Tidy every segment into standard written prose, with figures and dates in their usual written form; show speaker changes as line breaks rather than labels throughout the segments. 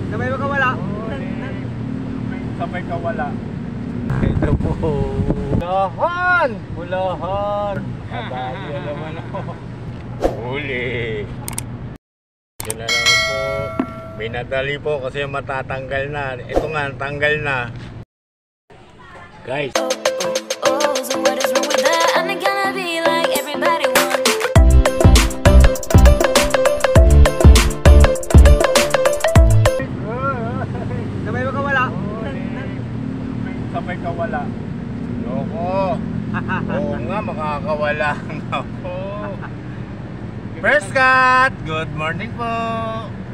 Sabay makawala.
Sabay kawala. Ito po. Bulahan! Bulahan! Abali naman ako. Huli. Yun na lang po. Minadali po kasi matatanggal na. Ito nga, tanggal na. Guys.
Oh, so what is wrong with that? I'm not gonna be like everybody wants.
Sabay makawala.
Sabay kawala. Loko. Oo nga, makakawala. Ako. First cut! Good morning po.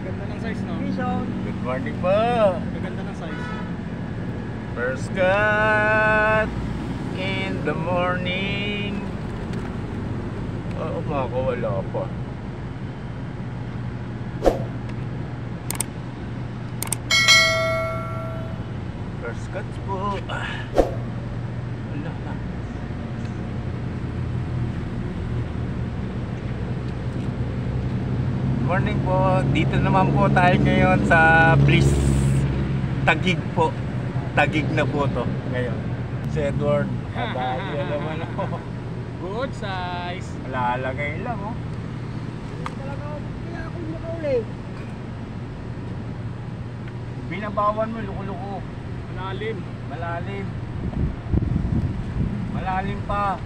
Ganda ng size, no?
Good morning po.
Ganda ng size.
First cut in the morning. Oo, makakawala pa. First cut po. Wala na. Morning po. Dito naman po tayo ngayon sa Bliss. Taguig po. Taguig na po to ngayon. Si Edward. Abali naman ako.
Good size.
Lalagay lang oh.
Talaga, kaya ako makahuli.
Binabawan mo, luko-luko.
Malalim.
Malalim. Malalim pa.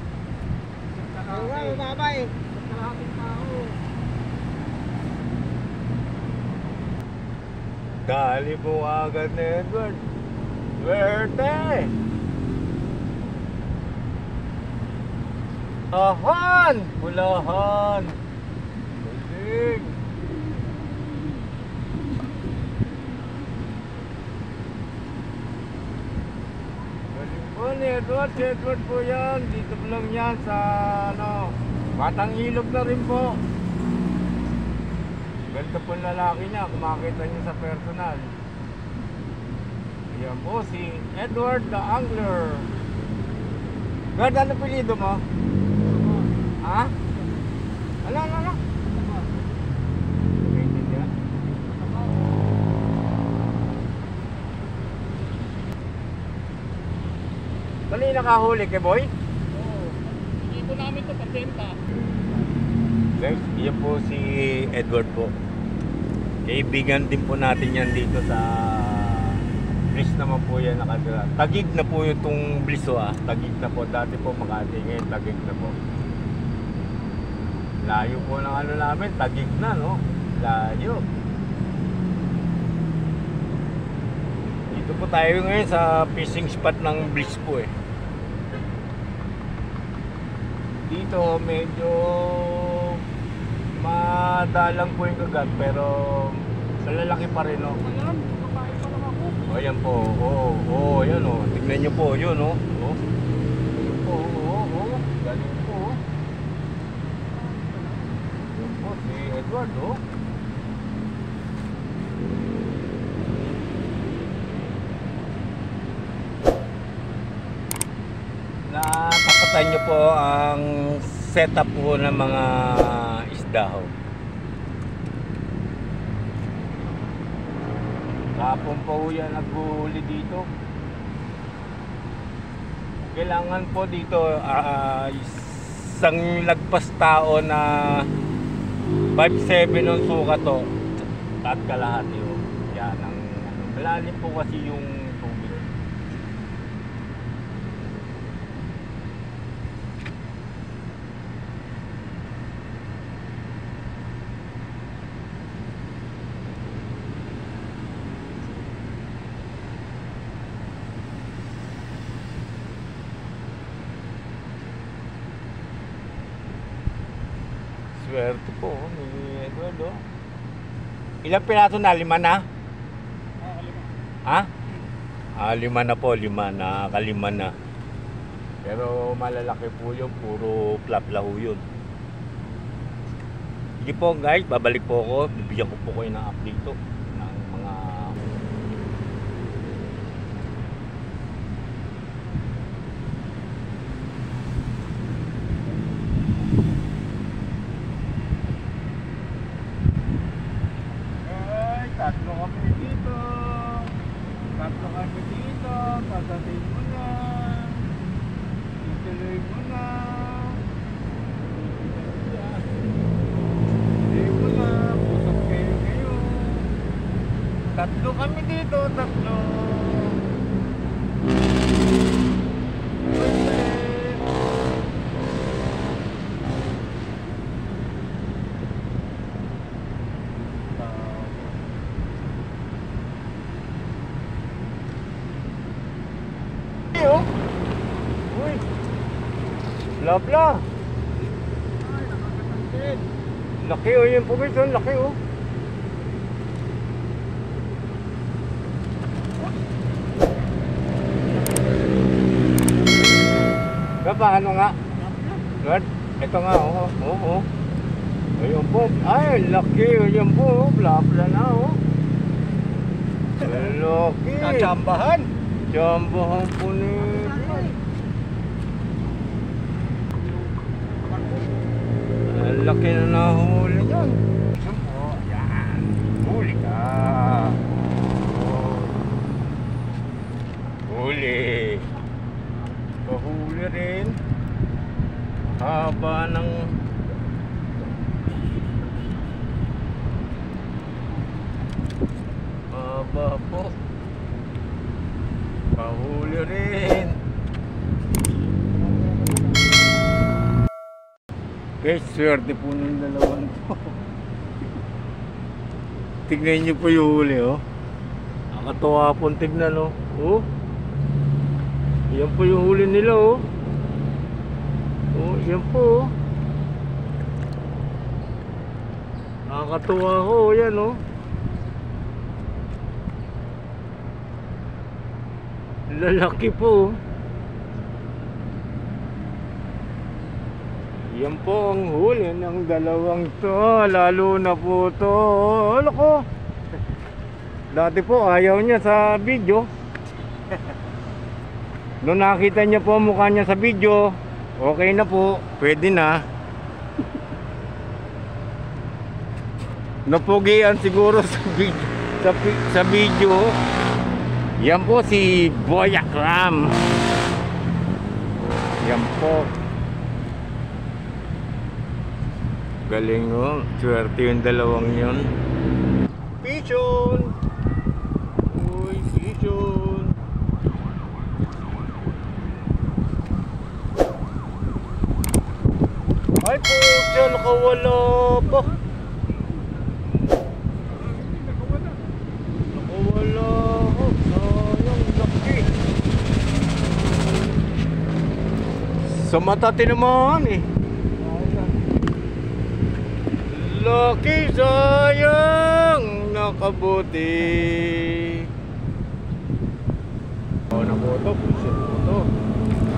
Oo nga, mababa eh. Kalahating tao.
Dali mo agad na Edward. Swerte! Bulahan! Bulahan! Galing! Galing po ni Edward. Si Edward po yan. Dito po lang yan sa ano, Batang Ilog na rin po. Ganda po ang lalaki niya, kung makita niyo sa personal. Ayan po si Edward the Angler. Gard, ano pilido mo? Ha? Ala. Pwede niya. Bali nakahuli kay Boy?
Oo. Dito namin ito pagkenta.
Guys, yan po si Edward po. Kaibigan din po natin yan dito sa Bliss naman po yan nakatira. Taguig na po itong Bliss Taguig na po. Dati po Makati, ngayon Taguig na po. Layo po ng ano namin, Taguig na no? Layo. Dito po tayo ngayon sa fishing spot ng Bliss po eh. Dito medyo madalang po yung kagat pero sa lalaki pa rin no.
Ayan, kapain pa lang ako.
O ayan po, oo, ayan o. Tignan nyo po, yun o. Ayan po, oo, galing po. Ayan po, si Edward o. Natapatan nyo po ang setup po ng mga isda ho. Kapon pa ho yan naghuhuli dito. Kailangan po dito isang lagpas tao na 5'7" ang suka to at kalahati ho. Yan ang malalim po kasi yung tubig. Swerte po ni Edward oh. Ilang piraso na? 5 na? Ha? 5 na po, 5 na, kalima na. Pero malalaki po yun, puro plaplahu yun. Sige po guys, babalik po ako. Bibigyan ko po kayo ng update to. Ng mga tatlo kami. dito. Tatlo kami dito. Pagdating mo na. Ituloy mo na. Ituloy mo na. Pusok kayo ngayon. Tatlo kami dito. Tatlo. Uy, blabla.
Ay, nakakatansin.
Laki oh, yung pugis oh, laki oh. Paano nga? Lord, ito nga oh, oh. Ayun po, ay laki ayun po, blabla na oh. Laki.
Natsambahan.
Jambahan po nito. Ang laki na nahuli yan. Oh, yan. Huli ka. Oh. Huli. Pahuli rin. Haba ng haba po. Pahuli rin. Guys, swerte po ng dalawang to. Tignan nyo po yung huli oh. Nakatuwa po tignan oh. Oh. Yan po yung huli nila oh. Oh, yan po oh. Nakakatuwa ko oh, yan oh. Lalaki po. Yan po ang huli ng dalawang to. Lalo na po to. Ano ko? Dati po ayaw niya sa video. Noong nakita niya po mukha niya sa video, okay na po. Pwede na. Napugian siguro sa video. Yan po si Boyak Ram. Yan po. Galing oh. Swerte yung dalawang yun. Pichon. Uy, pichon. Ay po, siya nakawala pa. Nakawala. Sa mata tinamaan eh. Laki sayang nakabuti. Oh, nakuto, pusit po to.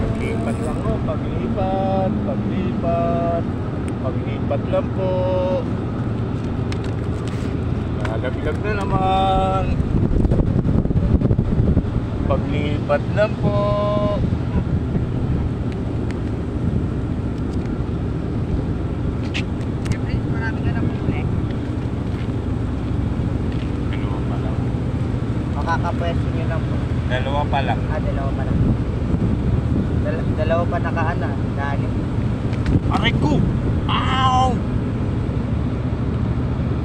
Paglipat lang po, paglipat lang po. Nalaglag na naman. Paglipat lang po.
Makakapwesto nyo lang po.
Dalawa pa lang.
Dalawa pa lang. Dalawa pa nakaana. Kanin.
Aray ko! Ow!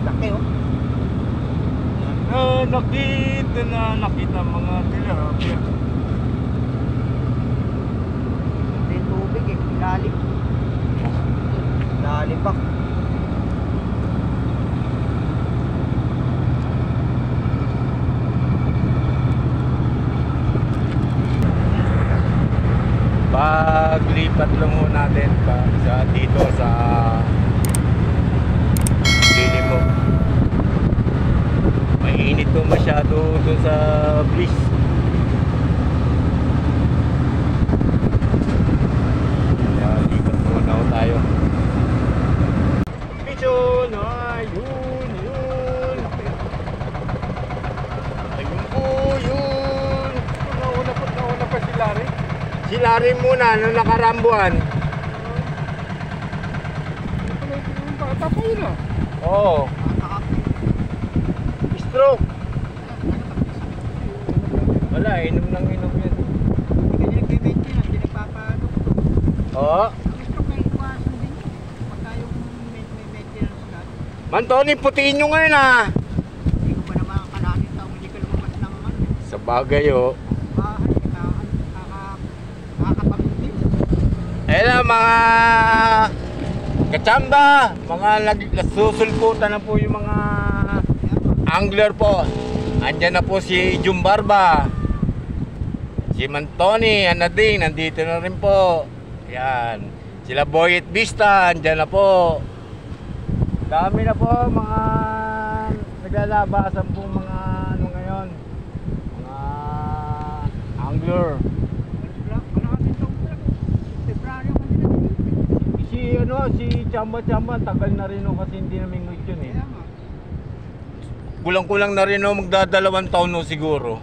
Laki oh.
Nakita mga tilapia.
May tubig eh. Lalim. Lalim pa.
Paglipat lang ho natin dito sa Lilimo. Mainit to masyado doon sa Bliss. Kaya lipat muna ho tayo. Pichon! Ayun! Yun! Ayun po! Yun! Nauna pa si Larry. Si Larry muna nung nakarambuan.
Bata pa yun ah.
Oo. Stroke. inom ng inom yan.
Hindi ka nag-maintenance, hindi nagpapadukto.
Oo.
Ang stroke may iwasan din. Pagka yung may maintenance ka,
Man Tony, putiin nyo ngayon ah.
hindi ko ba naman kalahating taong hindi ka lumabas ng ano.
Sa bagay oh.
Bahay, nakakapagpil.
Ayan na mga kachamba, mga nagsusulputan na po yung mga angler po. Andyan na po si Jumbarba, si Mantoni, Anading, nandito na rin po. Yan. Sila Boy at Vista, andyan na po. Dami na po mga naglalabasan po mga ano ngayon. Mga angler.
Kalahating taong talaga. February ako nila.
Si Chamba, tagal na rin kasi hindi namin ngut yun eh.
Kaya nga.
Kulang-kulang na rin magdadalawang taon no siguro.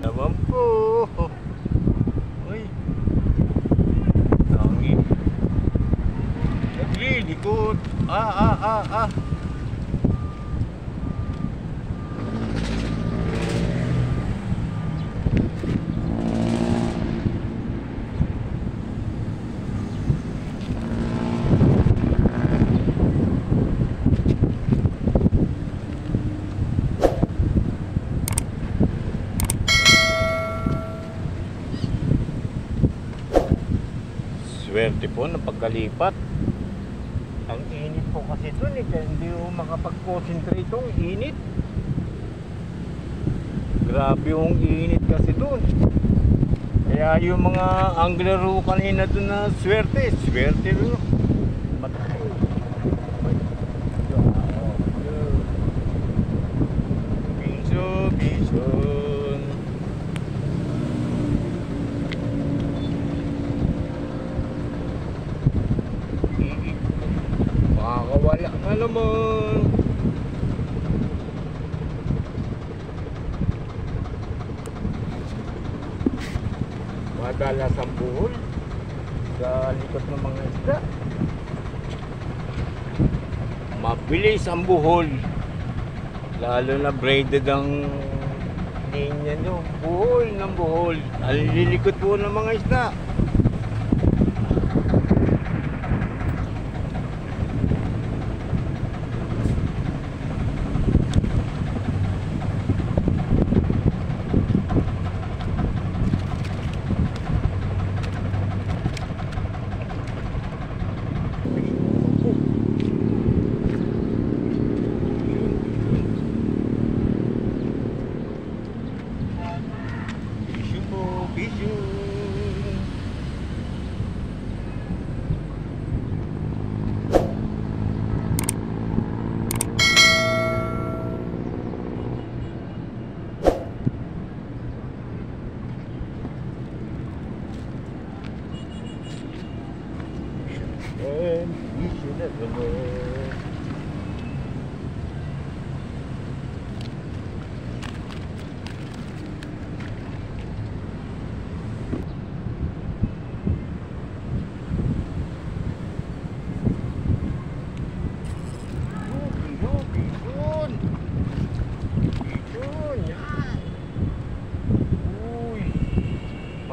Naman po. Uy. Tangi. Naglilikot. Ah. Swerte po na pagkalipat. Ang init po kasi doon eh, kaya hindi ko makapag-concentrate yung init. Grabe yung init kasi doon. Kaya yung mga angler ho kanina doon na swerte rin. Bison. Makakawala na naman. Madalas ang buhol sa likod ng mga isda. Mabilis ang buhol. Lalo na braided ang linya nyo. Buhol ng buhol. Ang lilikod po ng mga isda.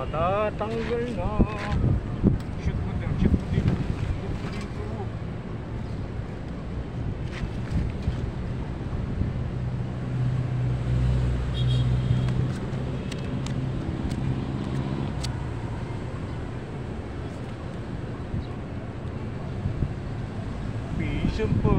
Matatanggal na. Shoot mo dito. Bison po.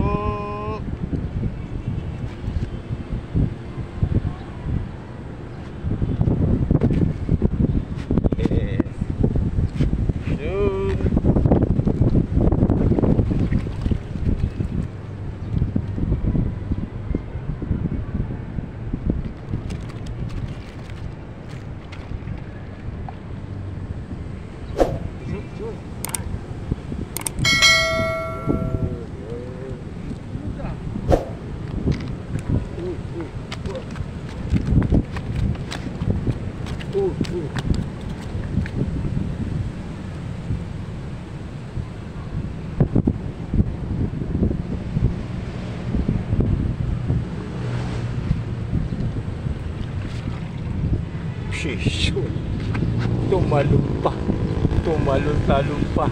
Shishoy. Tumalon pa. Tumalon-talon pa.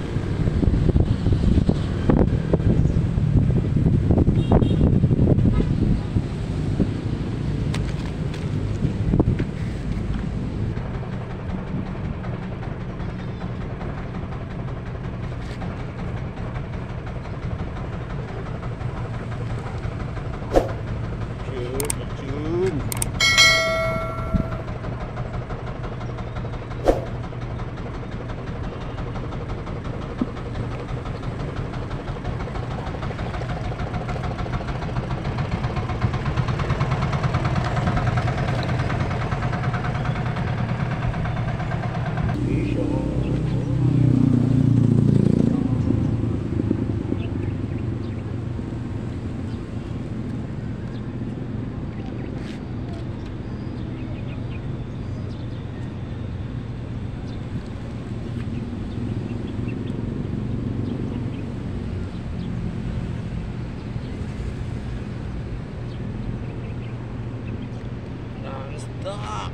Non-stop.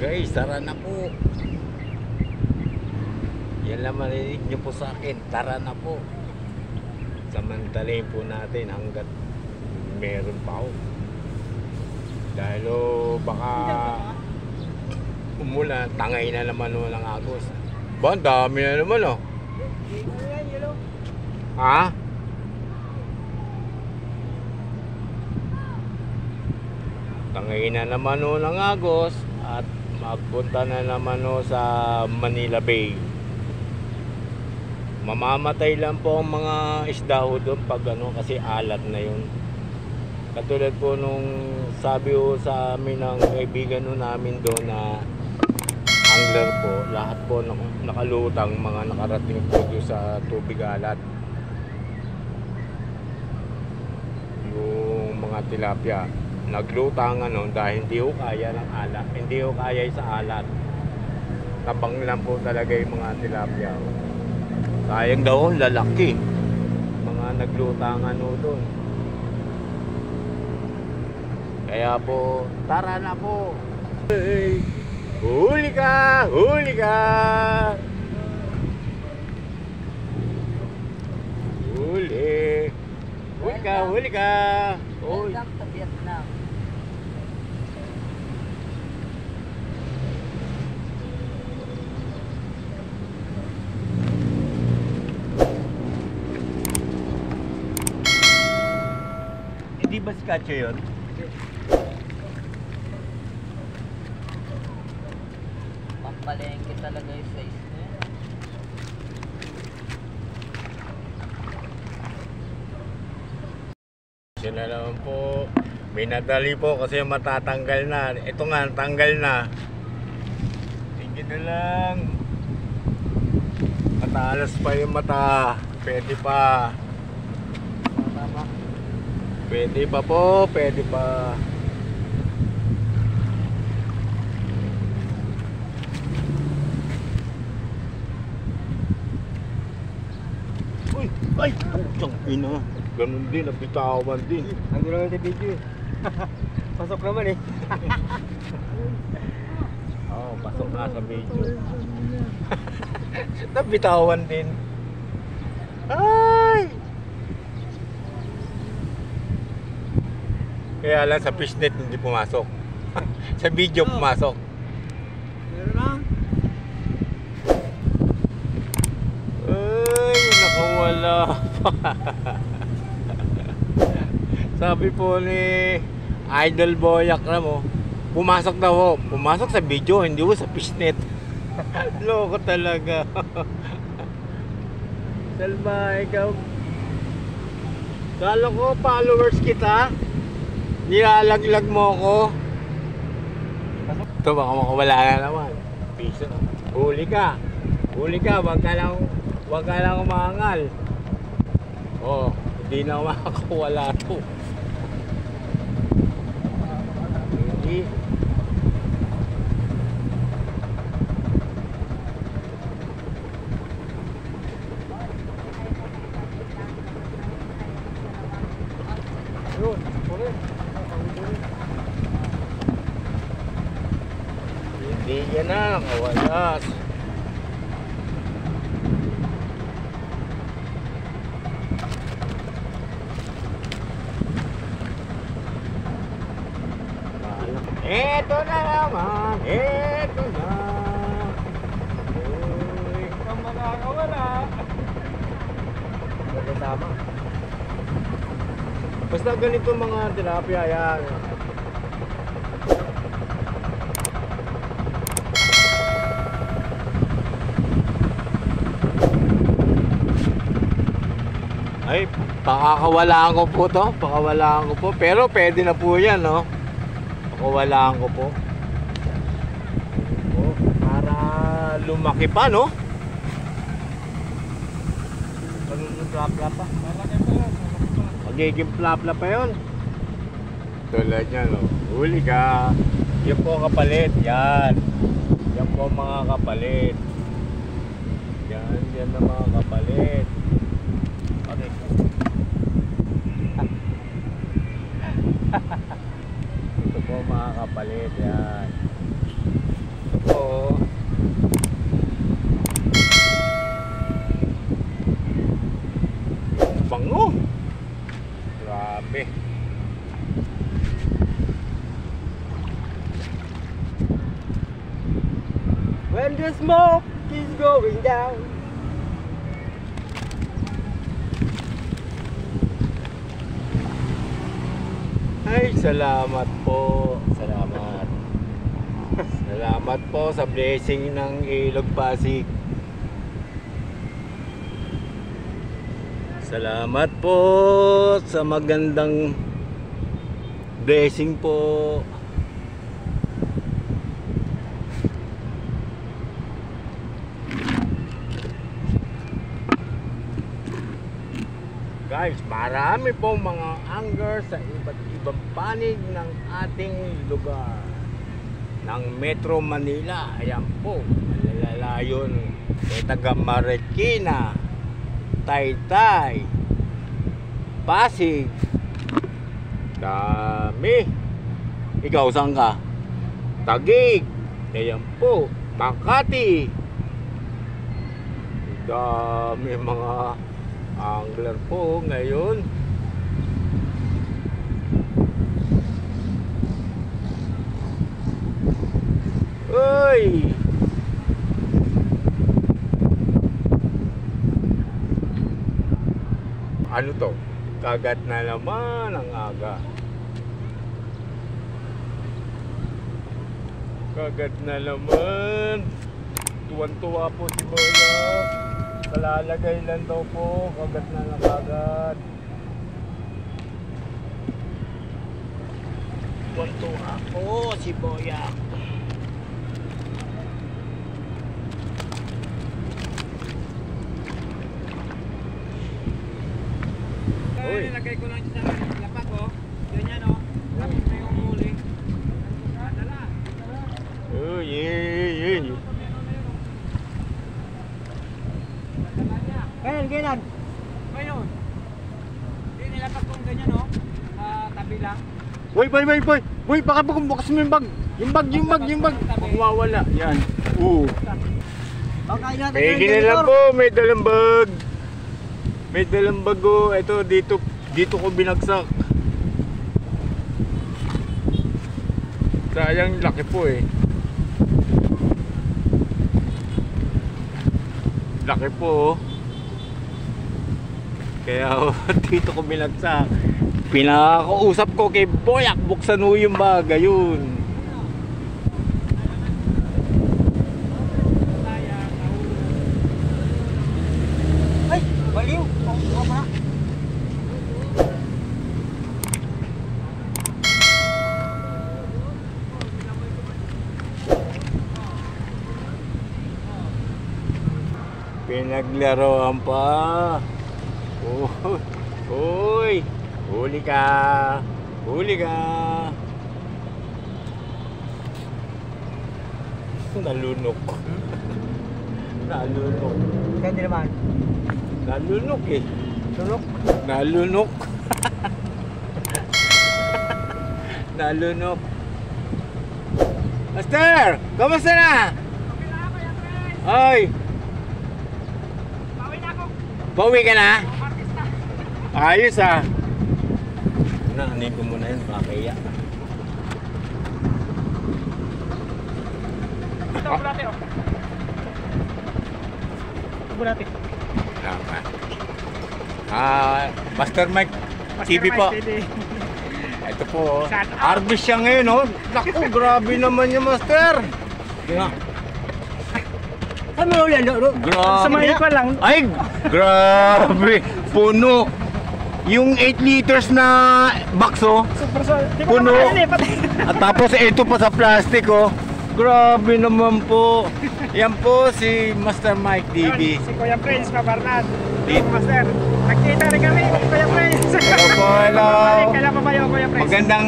Guys, tara na po. Yan lang marinig nyo po sa akin. Tara na po. Samantalayin po natin hanggat meron pa ako. Dahil baka umulan, tangay na naman ng Agos. Ba, ang dami na naman oh. Ha? Tangay na naman ng Agos at magpunta na naman sa Manila Bay. Mamamatay lang po ang mga isda ho doon pag kasi alat na yun. Katulad po nung sabi ho sa amin ng kaibigan ho namin doon na angler po, lahat po nakalutang mga nakarating po doon sa tubig alat. Yung mga tilapia naglutang dahil hindi ho kaya ng alat, hindi ho kaya sa alat. Tabang lang po talaga yung mga tilapia. Sayang daw, lalaki. Mga naglutangan doon. Kaya po, tara na po. Hey, huli ka! Huli ka! Huli! Huli ka! Huli ka!
Welcome to Vietnam.
Hindi ba si Katyo yun?
Pampalengke talaga yung size niya.
Yun na naman po. Minadali po kasi matatanggal na. Ito nga, tanggal na. Tingin na lang. Matalas pa yung mata. Pwede pa.
Tama.
Pwede pa po. Pwede pa. Uy! Ay! Putang ina. Ganun din. Nabitawan din.
Ang gulo naman sa video eh. Pasok naman eh.
Oo, pasok na sa video. Nabitawan din. Ay! Kaya lang sa fishnet hindi pumasok. Sa video pumasok.
Meron na.
Ay, nakawala pa. Sabi po ni Idol Boyak na mo, pumasok daw ho. Pumasok sa video, hindi ho sa fishnet. Loko talaga. Salma, ikaw. Kala ko followers kita. Nilalaglag mo ako. Ito baka makawala na naman. Piso. Huli ka. Huli ka. Wag ka lang umangal. Oh, hindi na makakawala to. Lagi. Yun, ulit. Hindi yan na, kawalas. Eto na naman, eto na. Uy, kang makakawala.
Magkasama.
Basta ganito mga tilapia yan. Ay, pakakawalaan ko po to. Pakakawalaan ko po. Pero pwede na po yan, no? Pakakawalaan ko po. Oh, para lumaki pa, no?
Plap-plap pa.
Magiging plapla pa yun. Tulad niya, no? Huli ka. Yan po kapalit. Yan. Yan po mga kapalit. Yan. Yan na mga kapalit. Okay. Ito po mga kapalit. Yan. Ito po. Bango. Grabe.
When the smoke is going down.
Ay, salamat po. Salamat. Salamat po sa blessing ng Ilog Pasig. Salamat po sa magandang blessing po. Guys, marami pong mga angler sa iba't ibang panig ng ating lugar ng Metro Manila. Ayan po, malalayon may taga Marikina, Taytay, Pasig. Dami. Ikaw saan ka? Taguig. Ayan po, Makati. Dami mga angler po ngayon. Uy! Ano to? Kagat na naman ang aga. Kagat na naman. Tuwan-tuwa po si Boya. Kalalagay lang daw po. Kagat na lang kagat. Tuwan-tuwa po si Boya.
Uy, nilagay ko lang sa lapak ko. Ganyan o. Tapos may umuli. Dala.
Uy,
Ganyan. Ngayon. Hindi nilapak kong ganyan o. Sa tabi lang.
Boy, baka bukas mo yung bag. Yung bag. Baka mawala. Yan.
Baka natin
Pegi na lang po, may dalang bag. May dalang bag oh. Ito, dito ko binagsak. Sayang laki po eh. Laki po oh. Kaya dito ko binagsak. Pinakausap ko kay Boyak, buksan mo yung bag, ayun.
Ay, baliw. Oo ba?
Pinaglaruan pa. Uy, huli ka. Nalunok. Nalunok.
Hindi naman.
Nalunok eh.
Tulok.
Nalunok. Nalunok. Master! Kamusta na? Oy!
Bawi na ako.
Bawi ka na?
Artista.
Ayos ah. Naanin ko muna yun, makakaya.
Ito, bulate oh. Ito, bulate.
Tama. Master Mike TV po. Ito po. Harvest siya ngayon, oh. Naku, grabe naman yung master.
Kami ulit,
Grabe.
sa mga ikwan lang.
Ay, grabe. Puno. Yung 8 liters na bakso,
Super sol. Di ko
Puno.
naman pati.
at tapos ito pa sa plastic, oh. Grabe naman po. Yan po si Master Mike TV.
Si Kuya Prince, Kabarnad.
Di-
Master. Nagkita rin kami, Kuya Prince.
Hello po, hello.
Kailan pa ba yung Kuya Prince?
Magandang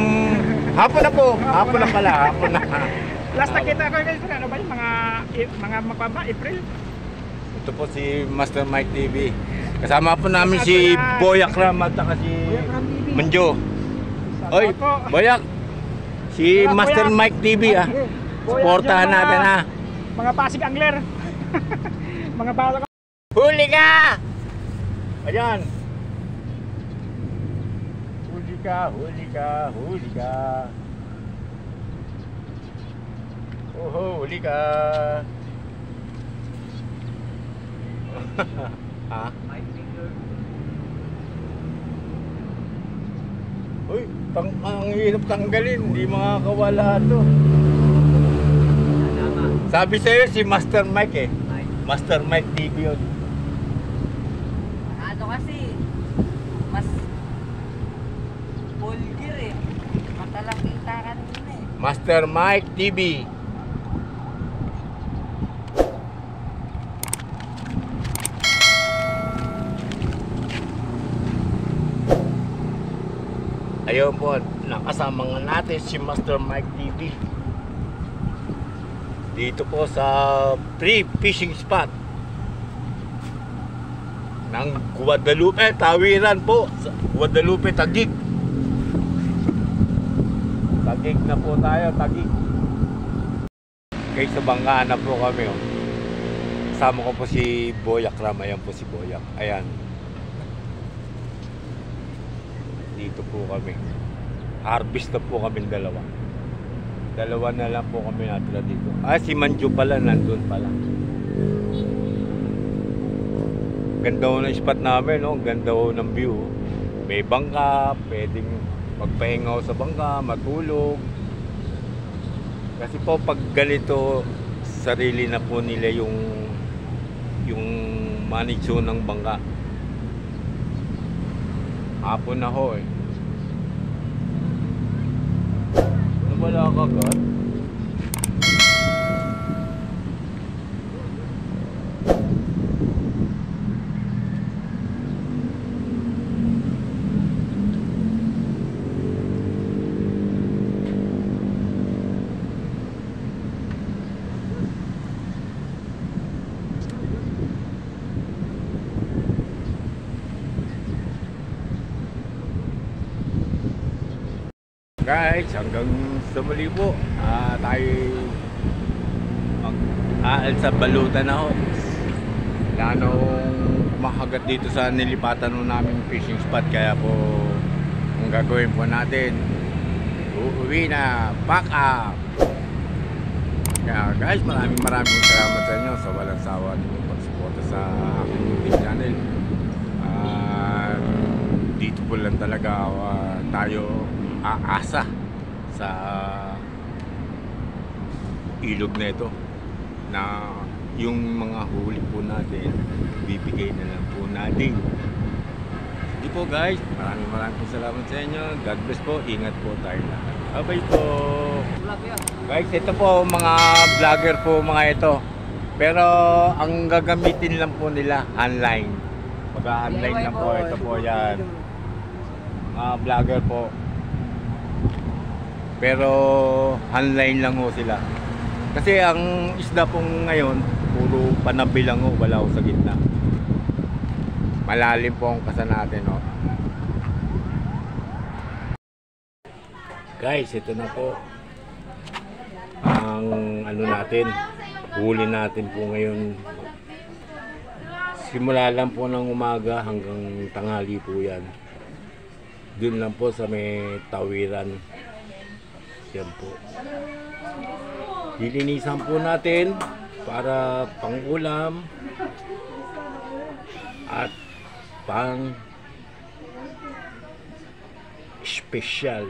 hapon na po. Hapon na pala, hapon na.
Last nakita ko guys, ano ba yung mga makaba, April?
Ito po si Master Mike TV. Kasama po namin si Boyak Ram at saka si Manjo. Oy, Boyak. Si Master Mike TV ah. Supportahan natin ha.
Mga Pasig Angler. Mga bala.
Huli ka! Ayan. Huli ka, huli ka, huli ka. Oh, huli ka. Ha? Uy, ang hirap tanggalin, hindi makakawala to. Sabi sa'yo si Master Mike eh. Master Mike TV yun.
Ano kasi, mas vulgar eh. Matalakita ka nila eh.
Master Mike TV. Ayun po, nakasama nga natin si Master Mike TV. Dito po sa free fishing spot ng Guadalupe, Tawiran po. Sa Guadalupe, Taguig. Taguig na po tayo, Taguig. Okay, sa Banggaan na po kami. Oh. Kasama ko po si Boyak Ram. Ayan po si Boyak. Ayan. Dito po kami. Harvest na po kami dalawa. Dalawa na lang po kami natira dito. Ah, si Manjo pala, nandun pala. Ganda ho ng spot namin, no? Ganda ho ng view. May bangka, pwedeng magpahinga ho sa bangka, matulog. Kasi po pag ganito, sarili na po nila yung manitsyon ng bangka. Hapon na ho eh. Wala ka ka? Guys, hanggang sa muli po, tayo mag-aal sa balutan na ho. Wala nung makagat dito sa nilipatan mo namin fishing spot, kaya po ang gagawin po natin, uuwi na, pack up. Kaya guys, maraming salamat sa inyo sa walang sawa ninyong pagsuporta sa aking YouTube channel. Dito po lang talaga tayo aasa sa ilog na ito na yung mga huli po natin bibigay na lang po natin. Hindi po guys, maraming salamat sa inyo. God bless po, ingat po tayo lahat. Bye po guys. Ito po mga vlogger po mga ito, pero ang gagamitin lang po nila handline, mag-handline na po. Ito po yan, mga vlogger po, pero handline lang ho sila. Kasi ang isda pong ngayon, puro panabi lang oh, wala sa gitna. Malalim po ang kasa natin oh. Guys, ito na po ang ano natin, huli natin po ngayon. Simula lang po ng umaga hanggang tanghali po yan. Doon lang po sa may tawiran. Yan po. Lilinisan po natin para pang-ulam at pang special.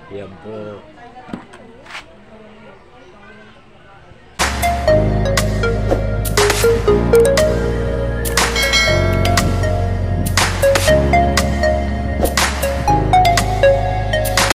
Yan po.